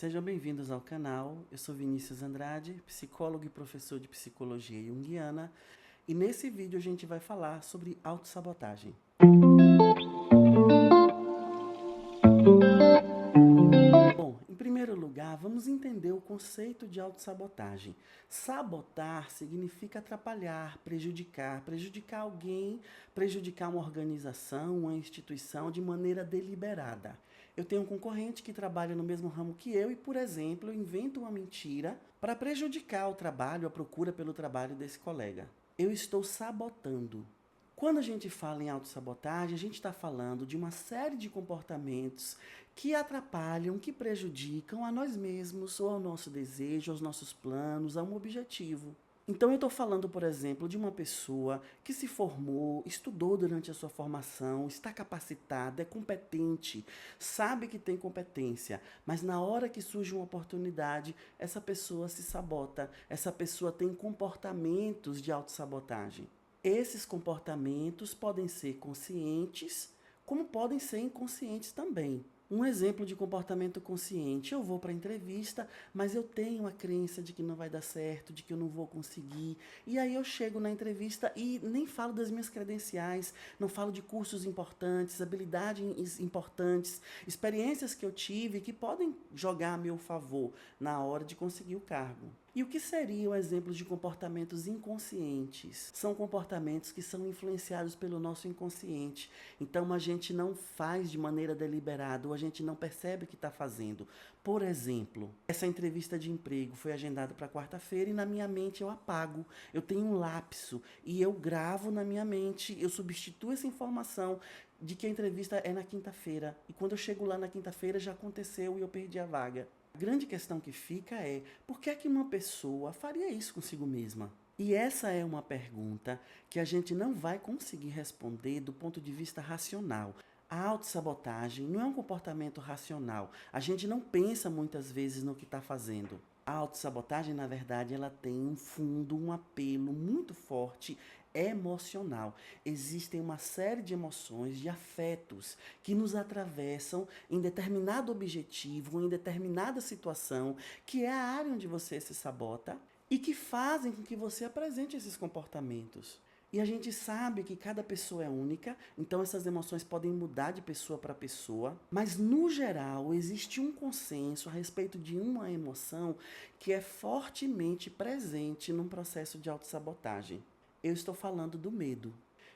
Sejam bem-vindos ao canal. Eu sou Vinícius Andrade, psicólogo e professor de psicologia junguiana, e nesse vídeo a gente vai falar sobre autossabotagem. Bom, em primeiro lugar, vamos entender o conceito de autossabotagem. Sabotar significa atrapalhar, prejudicar alguém, prejudicar uma organização, uma instituição de maneira deliberada. Eu tenho um concorrente que trabalha no mesmo ramo que eu e, por exemplo, eu invento uma mentira para prejudicar o trabalho, a procura pelo trabalho desse colega. Eu estou sabotando. Quando a gente fala em autossabotagem, a gente está falando de uma série de comportamentos que atrapalham, que prejudicam a nós mesmos, ou ao nosso desejo, aos nossos planos, a um objetivo. Então eu estou falando, por exemplo, de uma pessoa que se formou, estudou durante a sua formação, está capacitada, é competente, sabe que tem competência, mas na hora que surge uma oportunidade, essa pessoa se sabota, essa pessoa tem comportamentos de autossabotagem. Esses comportamentos podem ser conscientes, como podem ser inconscientes também. Um exemplo de comportamento consciente: eu vou para a entrevista, mas eu tenho a crença de que não vai dar certo, de que eu não vou conseguir. E aí eu chego na entrevista e nem falo das minhas credenciais, não falo de cursos importantes, habilidades importantes, experiências que eu tive que podem jogar a meu favor na hora de conseguir o cargo. E o que seriam exemplos de comportamentos inconscientes? São comportamentos que são influenciados pelo nosso inconsciente. Então a gente não faz de maneira deliberada, ou a gente não percebe que está fazendo. Por exemplo, essa entrevista de emprego foi agendada para quarta-feira e na minha mente eu apago. Eu tenho um lapso e eu gravo na minha mente, eu substituo essa informação de que a entrevista é na quinta-feira. E quando eu chego lá na quinta-feira já aconteceu e eu perdi a vaga. A grande questão que fica é: por que é que uma pessoa faria isso consigo mesma? E essa é uma pergunta que a gente não vai conseguir responder do ponto de vista racional. A autossabotagem não é um comportamento racional. A gente não pensa muitas vezes no que está fazendo. A autossabotagem, na verdade, ela tem um fundo, um apelo muito forte emocional. Existem uma série de emoções, de afetos que nos atravessam em determinado objetivo, em determinada situação, que é a área onde você se sabota e que fazem com que você apresente esses comportamentos. E a gente sabe que cada pessoa é única, então essas emoções podem mudar de pessoa para pessoa, mas no geral existe um consenso a respeito de uma emoção que é fortemente presente num processo de autossabotagem. Eu estou falando do medo.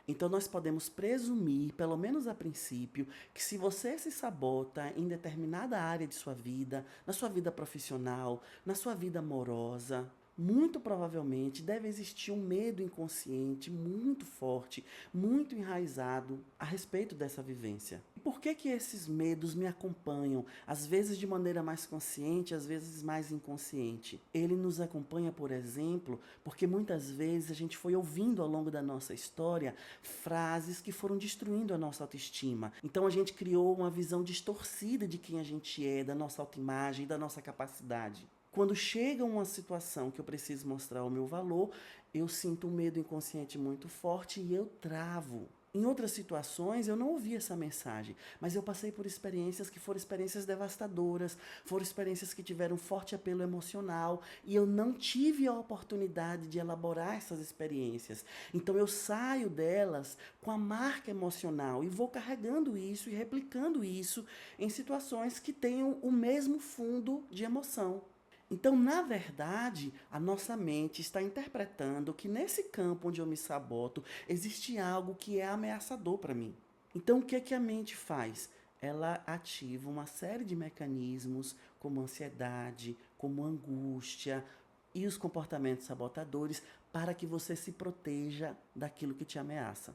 Então nós podemos presumir, pelo menos a princípio, que se você se sabota em determinada área de sua vida, na sua vida profissional, na sua vida amorosa, muito provavelmente deve existir um medo inconsciente muito forte, muito enraizado a respeito dessa vivência. E por que que esses medos me acompanham, às vezes de maneira mais consciente, às vezes mais inconsciente? Ele nos acompanha, por exemplo, porque muitas vezes a gente foi ouvindo ao longo da nossa história frases que foram destruindo a nossa autoestima. Então a gente criou uma visão distorcida de quem a gente é, da nossa autoimagem, da nossa capacidade. Quando chega uma situação que eu preciso mostrar o meu valor, eu sinto um medo inconsciente muito forte e eu travo. Em outras situações, eu não ouvi essa mensagem, mas eu passei por experiências que foram experiências devastadoras, foram experiências que tiveram forte apelo emocional e eu não tive a oportunidade de elaborar essas experiências. Então eu saio delas com a marca emocional e vou carregando isso e replicando isso em situações que tenham o mesmo fundo de emoção. Então, na verdade, a nossa mente está interpretando que nesse campo onde eu me saboto, existe algo que é ameaçador para mim. Então, o que é que a mente faz? Ela ativa uma série de mecanismos, como ansiedade, como angústia e os comportamentos sabotadores, para que você se proteja daquilo que te ameaça.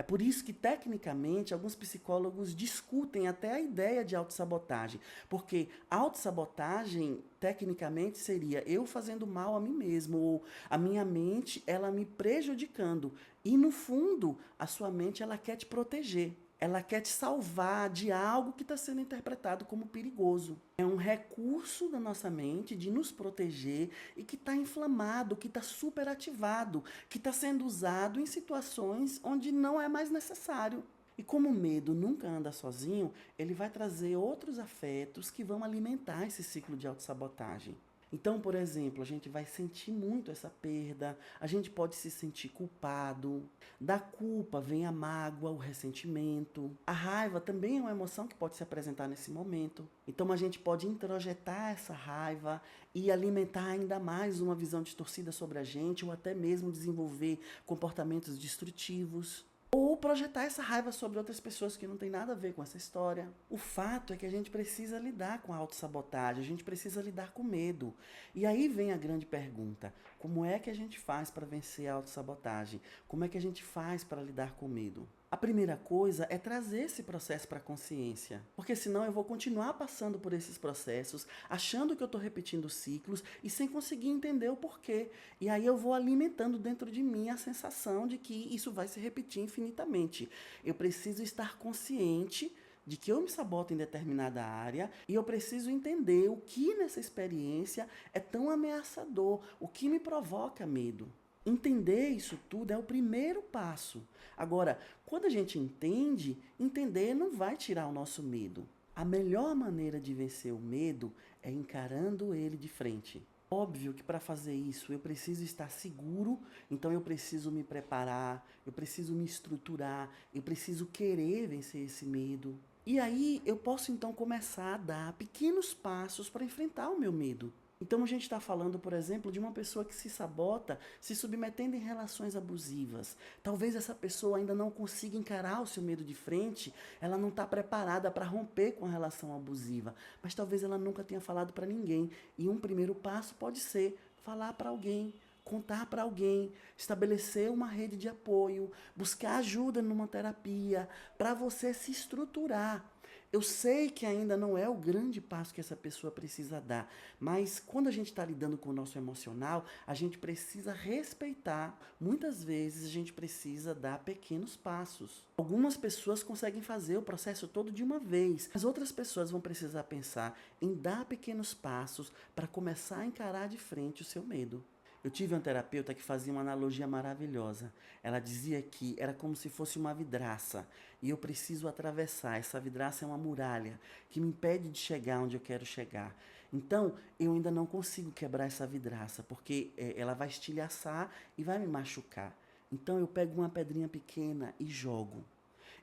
É por isso que, tecnicamente, alguns psicólogos discutem até a ideia de autossabotagem, porque autossabotagem, tecnicamente, seria eu fazendo mal a mim mesmo, ou a minha mente, ela me prejudicando. E, no fundo, a sua mente, ela quer te proteger. Ela quer te salvar de algo que está sendo interpretado como perigoso. É um recurso da nossa mente de nos proteger e que está inflamado, que está superativado, que está sendo usado em situações onde não é mais necessário. E como o medo nunca anda sozinho, ele vai trazer outros afetos que vão alimentar esse ciclo de autossabotagem. Então, por exemplo, a gente vai sentir muito essa perda, a gente pode se sentir culpado. Da culpa vem a mágoa, o ressentimento. A raiva também é uma emoção que pode se apresentar nesse momento. Então, a gente pode introjetar essa raiva e alimentar ainda mais uma visão distorcida sobre a gente, ou até mesmo desenvolver comportamentos destrutivos. Ou projetar essa raiva sobre outras pessoas que não tem nada a ver com essa história. O fato é que a gente precisa lidar com a autossabotagem, a gente precisa lidar com medo. E aí vem a grande pergunta: como é que a gente faz para vencer a autossabotagem? Como é que a gente faz para lidar com o medo? A primeira coisa é trazer esse processo para a consciência, porque senão eu vou continuar passando por esses processos, achando que eu estou repetindo ciclos e sem conseguir entender o porquê. E aí eu vou alimentando dentro de mim a sensação de que isso vai se repetir infinitamente. Eu preciso estar consciente de que eu me saboto em determinada área e eu preciso entender o que nessa experiência é tão ameaçador, o que me provoca medo. Entender isso tudo é o primeiro passo. Agora, quando a gente entende, entender não vai tirar o nosso medo. A melhor maneira de vencer o medo é encarando ele de frente. Óbvio que para fazer isso eu preciso estar seguro, então eu preciso me preparar, eu preciso me estruturar, eu preciso querer vencer esse medo. E aí eu posso então começar a dar pequenos passos para enfrentar o meu medo. Então a gente está falando, por exemplo, de uma pessoa que se sabota se submetendo em relações abusivas. Talvez essa pessoa ainda não consiga encarar o seu medo de frente, ela não está preparada para romper com a relação abusiva, mas talvez ela nunca tenha falado para ninguém. E um primeiro passo pode ser falar para alguém, contar para alguém, estabelecer uma rede de apoio, buscar ajuda numa terapia, para você se estruturar. Eu sei que ainda não é o grande passo que essa pessoa precisa dar, mas quando a gente está lidando com o nosso emocional, a gente precisa respeitar. Muitas vezes a gente precisa dar pequenos passos. Algumas pessoas conseguem fazer o processo todo de uma vez, mas outras pessoas vão precisar pensar em dar pequenos passos para começar a encarar de frente o seu medo. Eu tive uma terapeuta que fazia uma analogia maravilhosa. Ela dizia que era como se fosse uma vidraça e eu preciso atravessar. Essa vidraça é uma muralha que me impede de chegar onde eu quero chegar. Então, eu ainda não consigo quebrar essa vidraça porque ela vai estilhaçar e vai me machucar. Então, eu pego uma pedrinha pequena e jogo.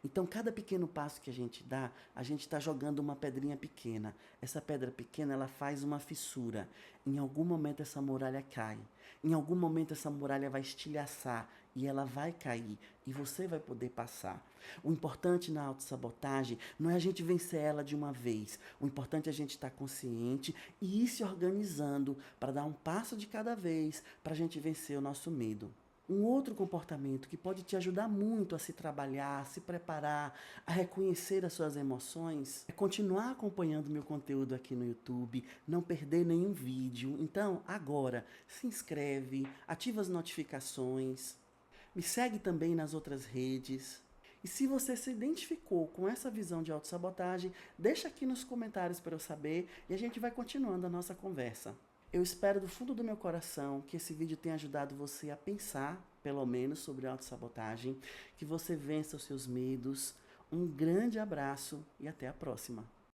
Então, cada pequeno passo que a gente dá, a gente está jogando uma pedrinha pequena. Essa pedra pequena, ela faz uma fissura. Em algum momento, essa muralha cai. Em algum momento, essa muralha vai estilhaçar e ela vai cair. E você vai poder passar. O importante na autossabotagem não é a gente vencer ela de uma vez. O importante é a gente estar consciente e ir se organizando para dar um passo de cada vez para a gente vencer o nosso medo. Um outro comportamento que pode te ajudar muito a se trabalhar, a se preparar, a reconhecer as suas emoções, é continuar acompanhando meu conteúdo aqui no YouTube, não perder nenhum vídeo. Então, agora, se inscreve, ativa as notificações, me segue também nas outras redes. E se você se identificou com essa visão de autossabotagem, deixa aqui nos comentários para eu saber e a gente vai continuando a nossa conversa. Eu espero do fundo do meu coração que esse vídeo tenha ajudado você a pensar, pelo menos, sobre a autossabotagem, que você vença os seus medos. Um grande abraço e até a próxima.